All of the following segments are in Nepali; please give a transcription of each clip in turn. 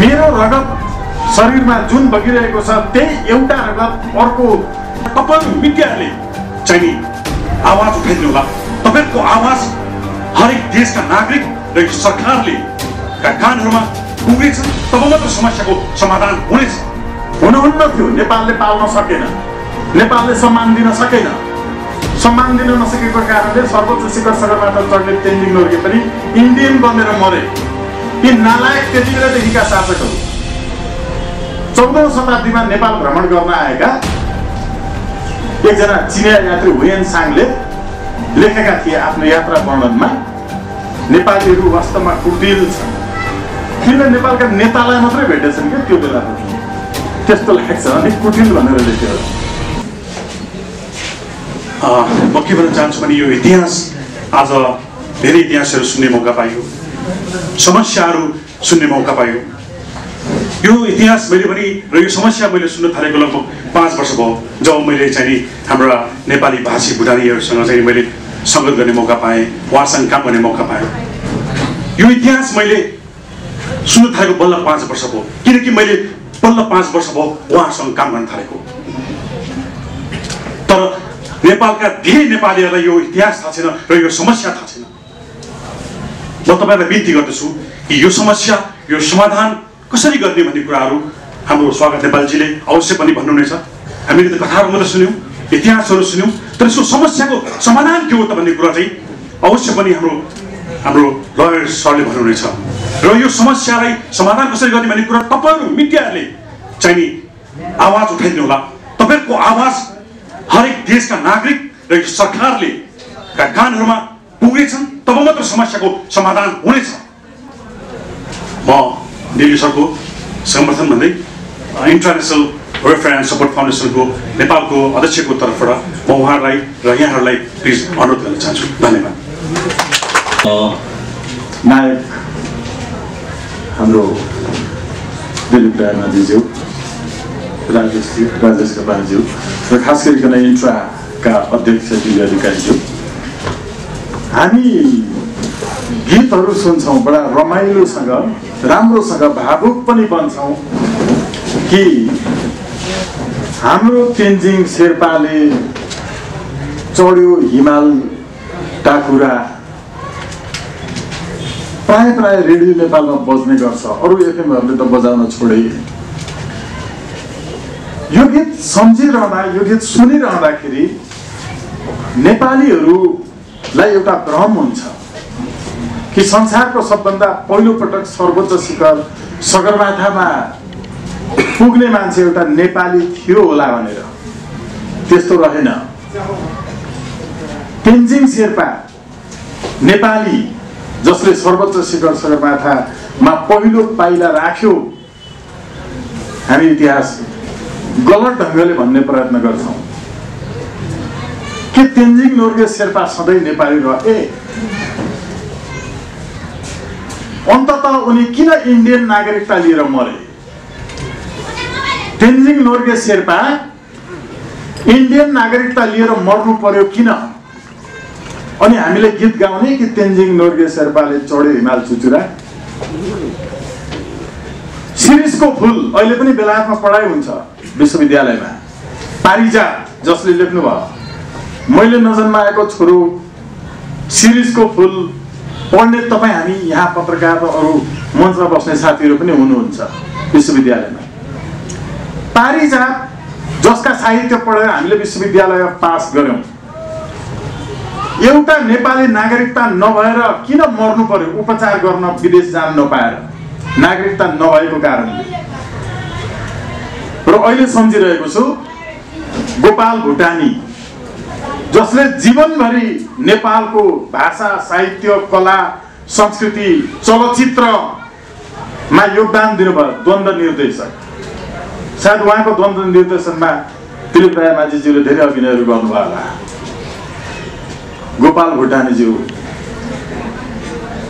मेरो रगत शरीरमा जुन बगिरहेको छ त्यही एउटा रगत अर्को तपाईहरु मिडियाले चाहिँ आवाज उठाइदिनु होला। तपाईहरुको आवाज हरेक देशका नागरिक र सरकारले कानहरुमा पुगेछ, तब मात्र समस्याको समाधान हुनेछ। हुनुहुन्न थियो नेपालले पाल्न सकेन, नेपालले सम्मान दिन सकेन। सम्मान दिन नसकेको कारणले सर्वोच्च शिखर सगरमाथा चढ्ने तेन्जिङ नोर्गे पनि इन्डियन बनेर मरे। यी नालायक त्यतिबेलादेखिका शासकहरू 14औं शताब्दीमा नेपाल भ्रमण गर्न आएका एकजना चिनिया यात्री हुयेन सांगले लेखेका थिए आफ्नो यात्रा वर्णनमा, नेपालीहरू वास्तवमा कुटिल छन्। किन नेपालका नेतालाई मात्रै भेटेछन् क्या त्यो बेला त्यस्तो लेखेको छ अनि कुटिल भनेर लेख्यो। म के भन्न चाहन्छु भने यो इतिहास आज धेरै इतिहासहरू सुन्ने मौका पाइयो, समस्याहरू सुन्ने मौका पाइयो। यो इतिहास मैले पनि र यो समस्या मैले सुन्न थालेको लगभग 5 वर्ष भयो, जब मैले चाहिँ हाम्रा नेपाली भाषी भुटानीहरूसँग चाहिँ मैले संगत गर्ने मौका पाएँ, उहाँसँग काम गर्ने मौका पाएँ। यो इतिहास मैले सुन्न थालेको बल्ल 5 वर्ष भयो, किनकि मैले बल्ल 5 वर्ष भयो उहाँसँग काम गर्न थालेको। तर नेपालका धेरै नेपालीहरूलाई यो इतिहास थाहा छैन र यो समस्या थाहा छैन। म तपाईहरुलाई बिन्ती गर्दछु कि यो समस्या, यो समाधान कसरी गर्ने भन्ने कुराहरू हाम्रो स्वागत नेपालजीले अवश्य पनि भन्नुहुनेछ। हामीले त कथाहरू मात्र सुन्यौँ, इतिहासहरू सुन्यौँ, तर यसको समस्याको समाधान के हो त भन्ने कुरा चाहिँ अवश्य पनि हाम्रो लयर सरले भन्नुहुनेछ। र यो समस्यालाई समाधान कसरी गर्ने भन्ने कुरा तपाईहरु मिडियाले चाहिँ आवाज उठाइदिनु होला। तपाईहरुको आवाज हरेक देशका नागरिक र सरकारले कानहरुमा पुगेछन्, तब मात्र समस्याको समाधान हुनेछ। म दिल्ली सरको समर्थन भन्दै इन्टरनेसनल वेलफेयर एन्ड सपोर्ट फाउन्डेसनको नेपालको अध्यक्षको तर्फबाट म उहाँहरूलाई र यहाँहरूलाई प्लिज अनुरोध गर्न चाहन्छु। धन्यवाद। नायक हाम्रो दिलीप रायमाझीज्यू, राजेश कपालज्यू र खास गरिकन इन्ट्राका अध्यक्ष दिव्य अधिकारीज्यू, हामी गीतहरू सुन्छौँ बडा रमाइलोसँग, राम्रोसँग भावुक पनि बन्छौँ कि हाम्रो तेन्जिङ शेर्पाले चढ्यो हिमाल टाकुरा। प्राय रेडियो नेपालमा बज्ने गर्छ, अरू एफएमहरूले त बजाउन छोडे। यो गीत सम्झिरहँदा, यो गीत सुनिरहँदाखेरि नेपालीहरूलाई एउटा भ्रम हुन्छ कि संसारको सबभन्दा पहिलो पटक सर्वोच्च शिखर सगरमाथामा पुग्ने मान्छे एउटा नेपाली थियो होला भनेर। त्यस्तो रहेन। तेन्जिङ शेर्पा नेपाली जसले सर्वोच्च शिखर सगरमाथामा पहिलो पाइला राख्यो। हामी इतिहास गलत ढङ्गले भन्ने प्रयत्न गर्छौँ कि तेन्जिङ नोर्गे शेर्पा सधैँ नेपाली रहे। अन्ततः उनी किन इन्डियन नागरिकता लिएर मरे? तेन्जिङ नोर्गे शेर्पा इन्डियन नागरिकता लिएर मर्नु पर्यो किन? अनि हामीले गीत गाउने कि तेन्जिङ नोर्गे शेर्पाले चढ्यो हिमाल चुचुरा। शिरीषको फूल अहिले पनि बेलायतमा पढाइ हुन्छ विश्वविद्यालयमा। पारिजात जसले लेख्नुभयो, मैले नजन्माएको छोरो शिरीषको फूल पढ्ने तपाईँ हामी यहाँ पत्रकार र अरू मञ्चमा बस्ने साथीहरू पनि हुनुहुन्छ विश्वविद्यालयमा। पारिजात जसका साहित्य पढेर हामीले विश्वविद्यालय पास गर्यौं, एउटा नेपाली नागरिकता नभएर किन मर्नु पर्यो? उपचार गर्न विदेश जान नपाएर, नागरिकता नभएको कारणले। र अहिले सम्झिरहेको छु गोपाल भुटानी, जसले जीवनभरि नेपालको भाषा, साहित्य, कला, संस्कृति, चलचित्रमा योगदान दिनुभयो। द्वन्द्व निर्देशक, सायद उहाँको द्वन्द्व निर्देशनमा दिलीप रायमाझीज्यूले धेरै अभिनयहरू गर्नुभयो होला। गोपाल भुटानीज्यू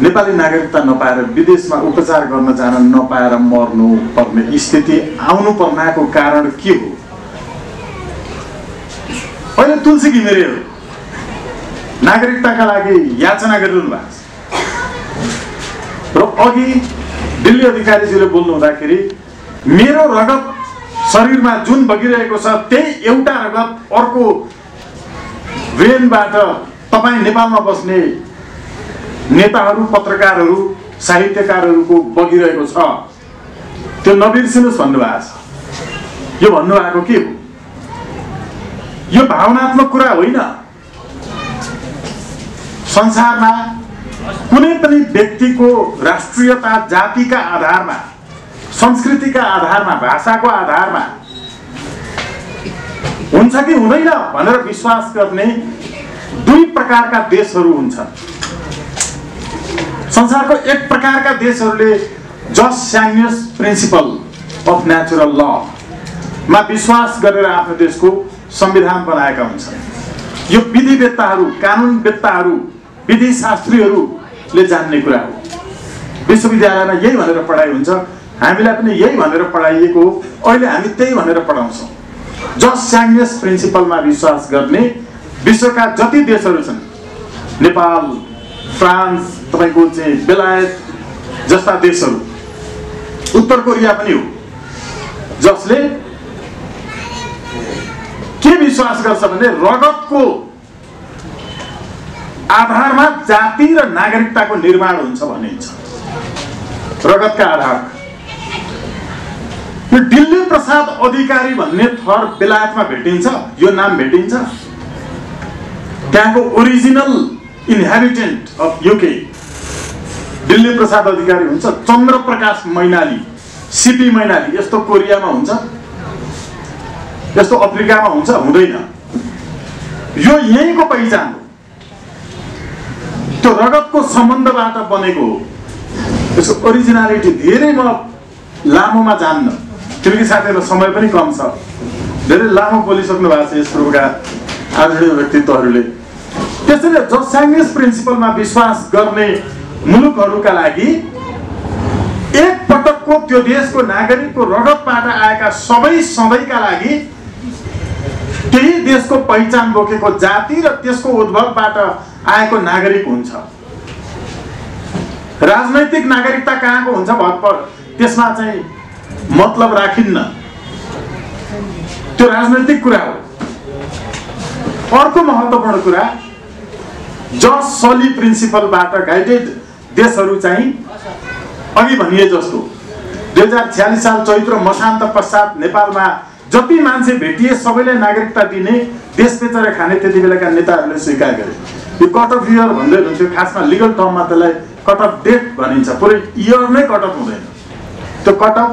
नेपाली नागरिकता नपाएर विदेशमा उपचार गर्न जान नपाएर मर्नु पर्ने स्थिति आउनु पर्नको कारण के हो? अहिले तुलसी घिमिरेहरू नागरिकताका लागि याचना गरिरहनु भएको छ र अघि दिल्ली अधिकारीज्यूले बोल्नु हुँदाखेरि मेरो रगत शरीरमा जुन बगिरहेको छ त्यही एउटा रगत अर्को वेनबाट तपाईँ नेपालमा बस्ने नेताहरू, पत्रकारहरू, साहित्यकारहरूको बगिरहेको छ, त्यो नबिर्सिनुहोस् भन्नुभएको छ। यो भन्नुभएको के हो? यो भावनात्मक कुरा होइन। संसारमा कुनै पनि व्यक्तिको राष्ट्रियता, जातिका आधारमा, संस्कृतिका आधारमा, भाषाको आधारमा हुन्छ कि हुँदैन भनेर विश्वास गर्ने दुई प्रकारका देशहरू हुन्छन्। संसारको एक प्रकारका देशहरूले जस्ट स्याङ्ग्नेस प्रिन्सिपल अफ नेचुरल ल मा विश्वास गरेर आफ्नो देशको संविधान बनाएका हुन्छन्। यो विधिवेत्ताहरू, कानुनवेत्ताहरू, विधि शास्त्रीहरूले जान्ने कुरा हो। विश्वविद्यालयमा यही भनेर पढाइ हुन्छ, हामीलाई पनि यही भनेर पढाइएको हो, अहिले हामी त्यही भनेर पढाउँछौँ। जस्ट स्याङ्ग्नेस प्रिन्सिपलमा विश्वास गर्ने विश्वका जति देशहरू छन्, नेपाल, फ्रान्स, तपाईँको चाहिँ बेलायत जस्ता देशहरू, उत्तर कोरिया पनि हो, जसले के विश्वास गर्छ भने रगतको आधारमा जाति र नागरिकताको निर्माण हुन्छ भनिन्छ। रगतका आधारमा यो दिल्ली प्रसाद अधिकारी भन्ने थर बेलायतमा भेटिन्छ, यो नाम भेटिन्छ। त्यहाँको original inhabitant of UK Delhi Prasad Adhikari हुन्छ। चन्द्रप्रकाश मैनाली, सिपी मैनाली यस्तो कोरियामा हुन्छ, यस्तो अफ्रिकामा हुन्छ, हुँदैन। यो यहीँको पहिचान हो, त्यो रगतको सम्बन्धबाट बनेको हो। यसको ओरिजिनालिटी धेरै म लामोमा जान्न, किनकि साथीहरूलाई समय पनि कम छ, धेरै लामो बोलिसक्नु भएको छ यस प्रकारका आदरणीय व्यक्तित्वहरूले। त्यसैले जस्ट स्याङ्ग्नेस प्रिन्सिपलमा विश्वास गर्ने मुलुकहरूका लागि एक पटकको त्यो देशको नागरिकको रगतबाट आएका सबै सधैँका लागि त्यही देशको पहिचान बोकेको जाति र त्यसको उद्भवबाट आएको नागरिक हुन्छ। राजनैतिक नागरिकता कहाँको हुन्छ त्यसमा चाहिँ मतलब राखिन्न, त्यो राजनैतिक कुरा हो। अर्को महत्त्वपूर्ण कुरा, जस्ट सली प्रिन्सिपलबाट गाइडेड देशहरू चाहिँ अघि भनिए जस्तो 2046 साल चैत्र मसान्त पश्चात नेपालमा जति मान्छे भेटिए सबैलाई नागरिकता दिने, देश बेचेर खाने त्यति बेलाका नेताहरूले स्वीकार गरे। यो कट अफ इयर भन्दै हुन्थ्यो, खासमा लिगल टर्ममा त्यसलाई कट अफ डेट भनिन्छ, पुरै इयर नै कट अफ हुँदैन, त्यो कट अफ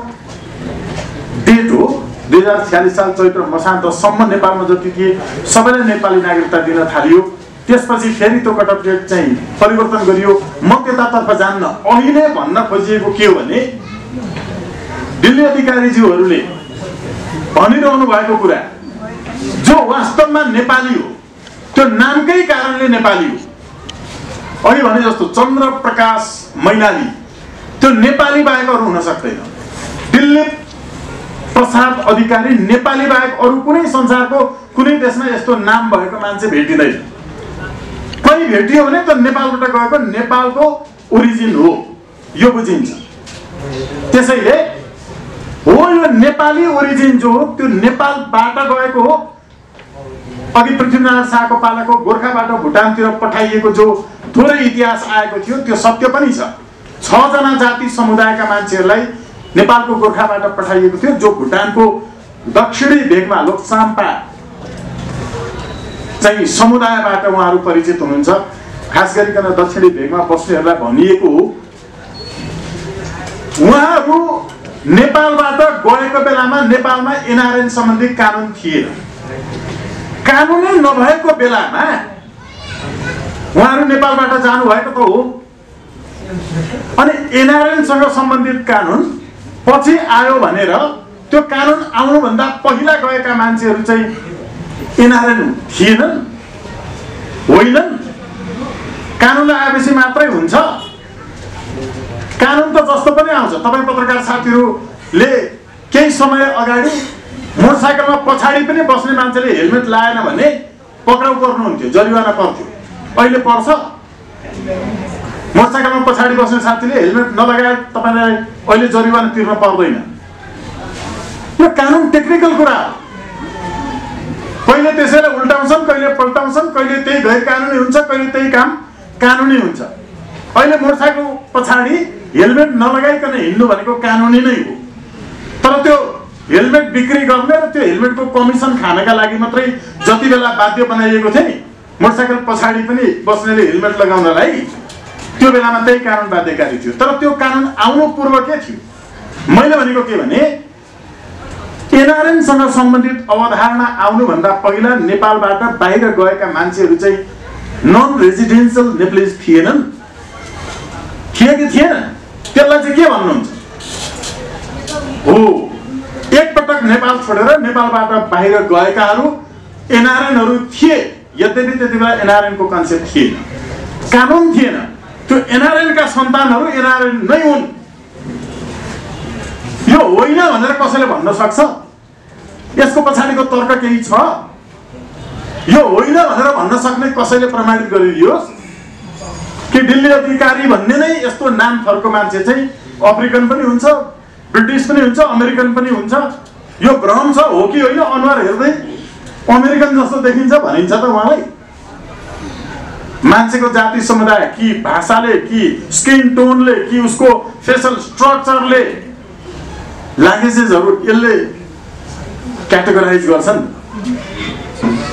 डेट हो। 2046 साल चैत्र मसान्तसम्म नेपालमा जति थिए सबैलाई नेपाली नागरिकता दिन थालियो। त्यसपछि फेरि त्यो कट अफ डेट चाहिँ परिवर्तन गरियो। म त्यतातर्फ जान्न, अहिले भन्न खोजिएको के हो भने दिल्ली अधिकारीज्यूहरूले भनिरहनु भएको कुरा जो वास्तवमा नेपाली हो, त्यो नामकै कारणले नेपाली हो। अघि भने जस्तो चन्द्रप्रकाश मैनाली, त्यो नेपाली बाहेक अरू हुन सक्दैन। दिल्ली प्रसाद अधिकारी नेपाली बाहेक अरू कुनै संसारको कुनै देशमा यस्तो नाम भएको मान्छे भेटिँदैन। कोही भेटियो भने त नेपालबाट गएको, नेपालको ओरिजिन हो, यो बुझिन्छ। त्यसैले हो यो नेपाली ओरिजिन जो हो त्यो नेपालबाट गएको हो। अघि पृथ्वीनारायण शाहको पालाको गोर्खाबाट भुटानतिर पठाइएको जो थोरै इतिहास आएको थियो त्यो सत्य पनि छ। 6 जना जाति समुदायका मान्छेहरूलाई नेपालको गोर्खाबाट पठाइएको थियो, जो भुटानको दक्षिणी भेगमा लोकसाम्पा चाहिँ समुदायबाट उहाँहरू परिचित हुनुहुन्छ। खास गरिकन दक्षिणी भेगमा बस्नेहरूलाई भनिएको हो उहाँहरू नेपालबाट गएको बेलामा नेपालमा एनआरएन सम्बन्धी कानुन थिएन। कानुनै नभएको बेलामा उहाँहरू नेपालबाट जानुभएको त हो। अनि एनआरएनसँग सम्बन्धित कानुन पछि आयो भनेर त्यो कानुन आउनुभन्दा पहिला गएका मान्छेहरू चाहिँ एनआरएन थिएनन्, होइनन्। कानुन आएपछि मात्रै हुन्छ। कानुन त जस्तो पनि आउँछ। तपाईँ पत्रकार साथीहरूले केही समय अगाडि मोटरसाइकलमा पछाडि पनि बस्ने मान्छेले हेलमेट लाएन भने पक्राउ पर्नुहुन्थ्यो, जरिवाना पर्थ्यो। अहिले पर्छ? मोटरसाइकलमा पछाडि बस्ने साथीले हेलमेट नलगाए तपाईलाई अहिले जरिवाना तिर्न पर्दैन। यो कानुन टेक्निकल कुरा हो। कहिले त्यसैलाई उल्टाउँछन्, कहिले पल्टाउँछन्, कहिले त्यही गैर कानुनी हुन्छ, कहिले त्यही काम कानुनी हुन्छ। अहिले मोटरसाइकल पछाडि हेलमेट नलगाइकन हिँड्नु भनेको कानुनी नै हो। तर त्यो हेलमेट बिक्री गर्ने र त्यो हेलमेटको कमिसन खानका लागि मात्रै जति बेला बाध्य बनाइएको थियो नि मोटरसाइकल पछाडि पनि बस्नेले हेलमेट लगाउनलाई, त्यो बेलामा त्यही कानुन बाध्यकारी थियो। तर त्यो कानुन आउनु पूर्व के थियो? मैले भनेको के भने एनआरएनसँग सम्बन्धित अवधारणा आउनुभन्दा पहिला नेपालबाट बाहिर गएका मान्छेहरू चाहिँ नन रेजिडेन्सियल नेप्लिज थिएनन्। थिए कि थिएन? त्यसलाई चाहिँ के भन्नुहुन्छ? हो, एकपटक नेपाल छोडेर नेपालबाट बाहिर गएकाहरू एनआरएनहरू थिए। यद्यपि त्यति बेला एनआरएनको कन्सेप्ट थिएन, कानुन थिएन। त्यो एनआरएनका सन्तानहरू एनआरएन नै हुन्। यो होइन भनेर कसैले भन्न सक्छ? यसको पछाडिको तर्क केही छ? यो होइन भनेर भन्न सक्ने कसैले प्रमाणित गरिदियोस् कि दिल्ली अधिकारी भन्ने नै यस्तो नाम थरको मान्छे चाहिँ अफ्रिकन पनि हुन्छ, ब्रिटिस पनि हुन्छ, अमेरिकन पनि हुन्छ। यो भ्रम छ हो कि होइन? अनुहार हेर्दै अमेरिकन जस्तो देखिन्छ भनिन्छ त उहाँलाई। मान्छेको जाति समुदाय कि भाषाले कि स्किन टोनले कि उसको फेसल स्ट्रक्चरले ल्याङ्ग्वेजेसहरू यसले क्याटेगोराइज गर्छन्।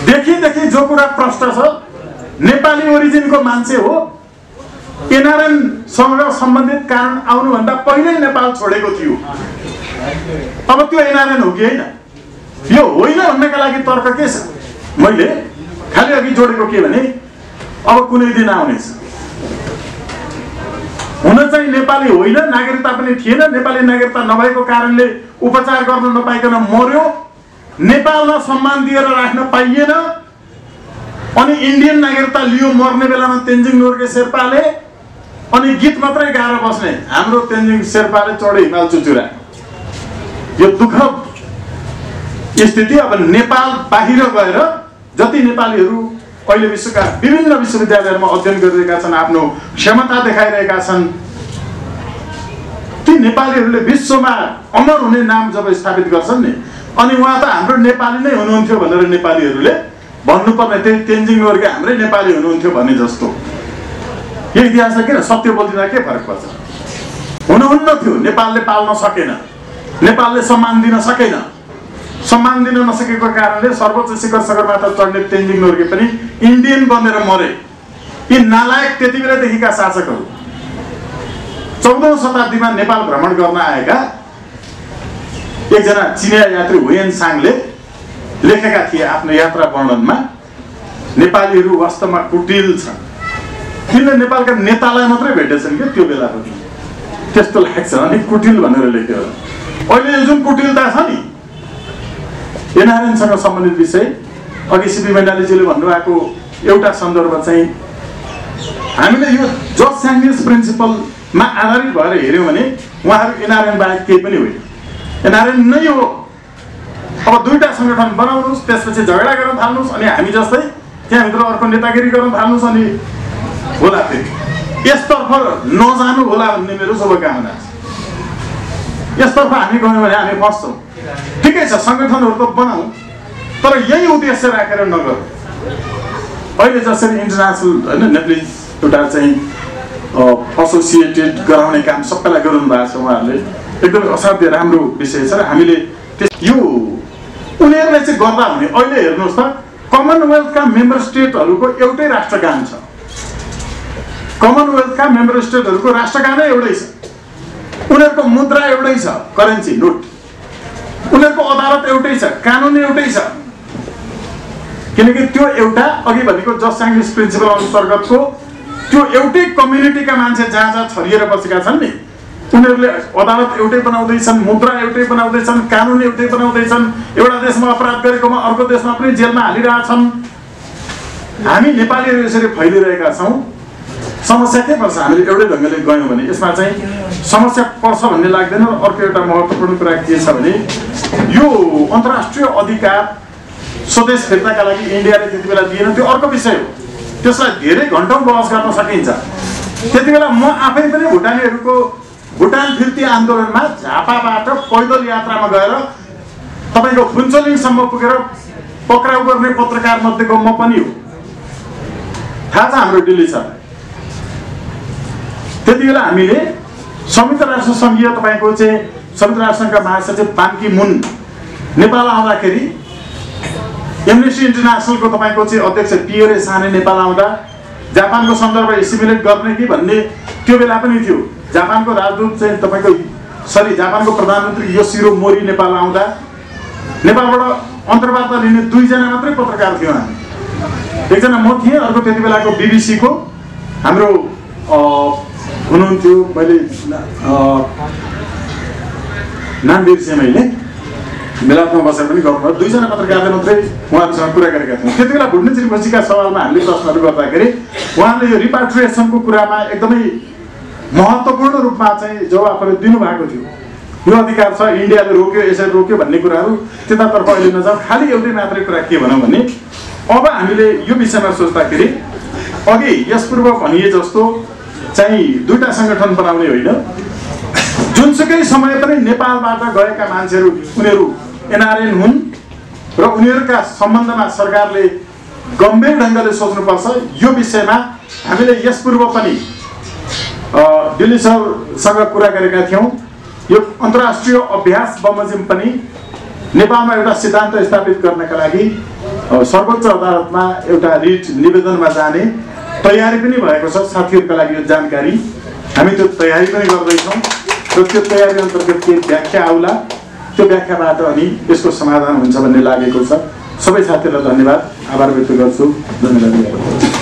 देखि जो कुरा प्रष्ट छ, नेपाली ओरिजिनको मान्छे हो, एनआरएनसँग सम्बन्धित कानुन आउनुभन्दा पहिल्यै नेपाल छोडेको थियो। अब त्यो एनआरएन हो कि होइन? यो होइन भन्नका लागि तर्क के छ? मैले खालि अघि जोडेको के भने अब कुनै दिन आउनेछ, हुन चाहिँ नेपाली होइन, नागरिकता पनि थिएन, नेपाली नागरिकता नभएको कारणले उपचार गर्न नपाइकन मर्यो, नेपालमा सम्मान दिएर राख्न पाइएन, अनि इन्डियन नागरिकता लियो मर्ने बेलामा तेन्जिङ नोर्गे शेर्पाले, अनि गीत मात्रै गाएर बस्ने हाम्रो तेन्जिङ शेर्पाले चढे हिमाल चुचुरा। यो दुःखद स्थिति। अब नेपाल बाहिर गएर जति नेपालीहरू अहिले विश्वका विभिन्न विश्वविद्यालयहरूमा अध्ययन गरिरहेका छन्, आफ्नो क्षमता देखाइरहेका छन्, ती नेपालीहरूले विश्वमा अमर हुने नाम जब स्थापित गर्छन् नि, अनि उहाँ त हाम्रो नेपाली नै हुनुहुन्थ्यो भनेर नेपालीहरूले भन्नुपर्ने, त्यही तेन्जिङ नोर्गे हाम्रै नेपाली हुनुहुन्थ्यो भने जस्तो। यो इतिहासलाई किन सत्य बोल्दिँदा के फरक पर्छ? हुनुहुन्न थियो, नेपालले पाल्न सकेन, नेपालले सम्मान दिन सकेन। सम्मान दिन नसकेको कारणले सर्वोच्च शिखर सगरमाथा चढ्ने तेन्जिङ नोर्गे पनि इन्डियन बनेर मरे। यी नालायक त्यति बेलादेखिका शासकहरू 14औं शताब्दीमा नेपाल भ्रमण गर्न आएका एकजना चिनिया यात्री हुयेन साङले लेखेका थिए आफ्नो यात्रा वर्णनमा, नेपालीहरू वास्तवमा कुटिल छन्। तिनले नेपालका नेतालाई मात्रै भेटेछन् क्या त्यो बेला पनि, त्यस्तो लाग्छ। अनि कुटिल भनेर लेख्यो। अहिले यो जुन कुटिलता छ नि एनआरएनसँग सम्बन्धित विषय, अघि सीपी मैनालीजीले भन्नुभएको एउटा सन्दर्भ चाहिँ हामीले यो जज स्याङ्ग्लिस प्रिन्सिपलमा आधारित भएर हेऱ्यौँ भने उहाँहरू एनआरएन बाहेक केही पनि होइन, एनआरएन नै हो। अब दुईटा सङ्गठन बनाउनुहोस्, त्यसपछि झगडा गर्न थाल्नुहोस्, अनि हामी जस्तै त्यहाँभित्र अर्को नेतागिरी गर्न थाल्नुहोस्, अनि होला फेरि यसतर्फ नजानु होला भन्ने मेरो शुभकामना छ। यसतर्फ हामी गयौँ भने हामी फस्छौँ। ठिकै छ, सङ्गठनहरू त बनाऊ, तर यही उद्देश्य राखेर नगरौँ। अहिले जसरी इन्टरनेसनल होइन नेप्लिज एउटा चाहिँ एसोसिएटेड गराउने काम सबैलाई गराउनु भएको छ उहाँहरूले, एकदमै असाध्य राम्रो विषय छ। र हामीले यो उनीहरूले चाहिँ गर्दा हुने, अहिले हेर्नुहोस् त कमनवेल्थका मेम्बर स्टेटहरूको एउटै राष्ट्रगान छ। कमनवेल्थका मेम्बर स्टेटहरूको राष्ट्रगानै एउटै छ, उनीहरूको मुद्रा एउटै छ, करेन्सी नोट, उनीहरूको अदालत एउटै छ, कानुन एउटै छ। किनकि त्यो एउटा अघि भनेको जज स्याङ्ग्लिस प्रिन्सिपल अन्तर्गतको त्यो एउटै कम्युनिटीका मान्छे जहाँ जहाँ छरिएर बसेका छन् नि, उनीहरूले अदालत एउटै बनाउँदैछन्, मुद्रा एउटै बनाउँदैछन्, कानुन एउटै बनाउँदैछन्। एउटा देशमा अपराध गरेकोमा अर्को देशमा पनि जेलमा हालिरहेछन्। हामी नेपालीहरू यसरी फैलिरहेका छौँ। समस्या के पर्छ? हामीले एउटै ढङ्गले गयौँ भने यसमा चाहिँ समस्या पर्छ भन्ने लाग्दैन। र अर्को एउटा महत्त्वपूर्ण कुरा के छ भने यो अन्तर्राष्ट्रिय अधिकार स्वदेश फिर्ताका लागि इन्डियाले त्यति बेला दिएन, त्यो अर्को विषय हो। त्यसलाई धेरै घन्टौँ बहस गर्न सकिन्छ। त्यतिबेला म आफै पनि भुटानीहरूको भुटान फिर्ती आन्दोलनमा झापाबाट पैदल यात्रामा गएर तपाईको फुन्चोलिङसम्म पुगेर पक्राउ गर्ने पत्रकार मध्येको म पनि हो। थाहा छ हाम्रो दिल्ली छ। त्यतिबेला हामीले संयुक्त राष्ट्र सङ्घीय तपाईको चाहिँ संयुक्त राष्ट्र सङ्घका महासचिव बान की मुन नेपाल आउँदाखेरि एमनेस्टी इन्टरनेसनलको तपाईको चाहिँ अध्यक्ष पिएरे साने नेपाल आउँदा जापानको सन्दर्भ एसिमुलेट गर्ने कि भन्ने त्यो बेला पनि थियो। जापानको राजदूत चाहिँ तपाईको जापानको प्रधानमन्त्री योसिरो मोरी नेपाल आउँदा नेपालबाट अन्तर्वार्ता लिने 2 जना मात्रै पत्रकार थियौँ हामी। एकजना म थिएँ, अर्को त्यति बेलाको बीबीसीको हाम्रो हुनुहुन्थ्यो, मैले नाम बिर्सेँ मैले, बेलायतमा बसेर पनि गर्नुभयो। 2 जना पत्रकारले मात्रै उहाँहरूसँग कुरा गरेका थियौँ। त्यति बेला भुट्ने त्रिपक्षीका सवालमा हामीले प्रश्नहरू गर्दाखेरि उहाँले यो रिपाट्रिएसनको कुरामा एकदमै महत्त्वपूर्ण रूपमा चाहिँ जवाफहरू दिनुभएको थियो। यो अधिकार छ, इन्डियाले रोक्यो, यसरी रोक्यो भन्ने कुराहरू त्यतातर्फ अहिले नजाउँ। खालि एउटै मात्रै कुरा के भनौँ भने अब हामीले यो विषयमा सोच्दाखेरि अघि यसपूर्व भनिए जस्तो चाहिँ 2टा सङ्गठन बनाउने होइन, जुनसुकै समय पनि नेपालबाट गएका मान्छेहरू उनीहरू एनआरएन हुन् र उनीहरूका सम्बन्धमा सरकारले गम्भीर ढङ्गले सोच्नुपर्छ। यो विषयमा हामीले यसपूर्व पनि दिल्ली सरसँग कुरा गरेका थियौँ। यो अन्तर्राष्ट्रिय अभ्यास बमोजिम पनि नेपालमा एउटा सिद्धान्त स्थापित गर्नका लागि सर्वोच्च अदालतमा एउटा रिट निवेदनमा जाने तयारी पनि भएको छ। साथीहरूका लागि यो जानकारी, हामी त्यो तयारी पनि गर्दैछौँ र त्यो तयारी अन्तर्गत के व्याख्या आउला, त्यो व्याख्याबाट अनि यसको समाधान हुन्छ भन्ने लागेको छ। सबै साथीहरूलाई धन्यवाद, आभार व्यक्त गर्छु। धन्यवाद।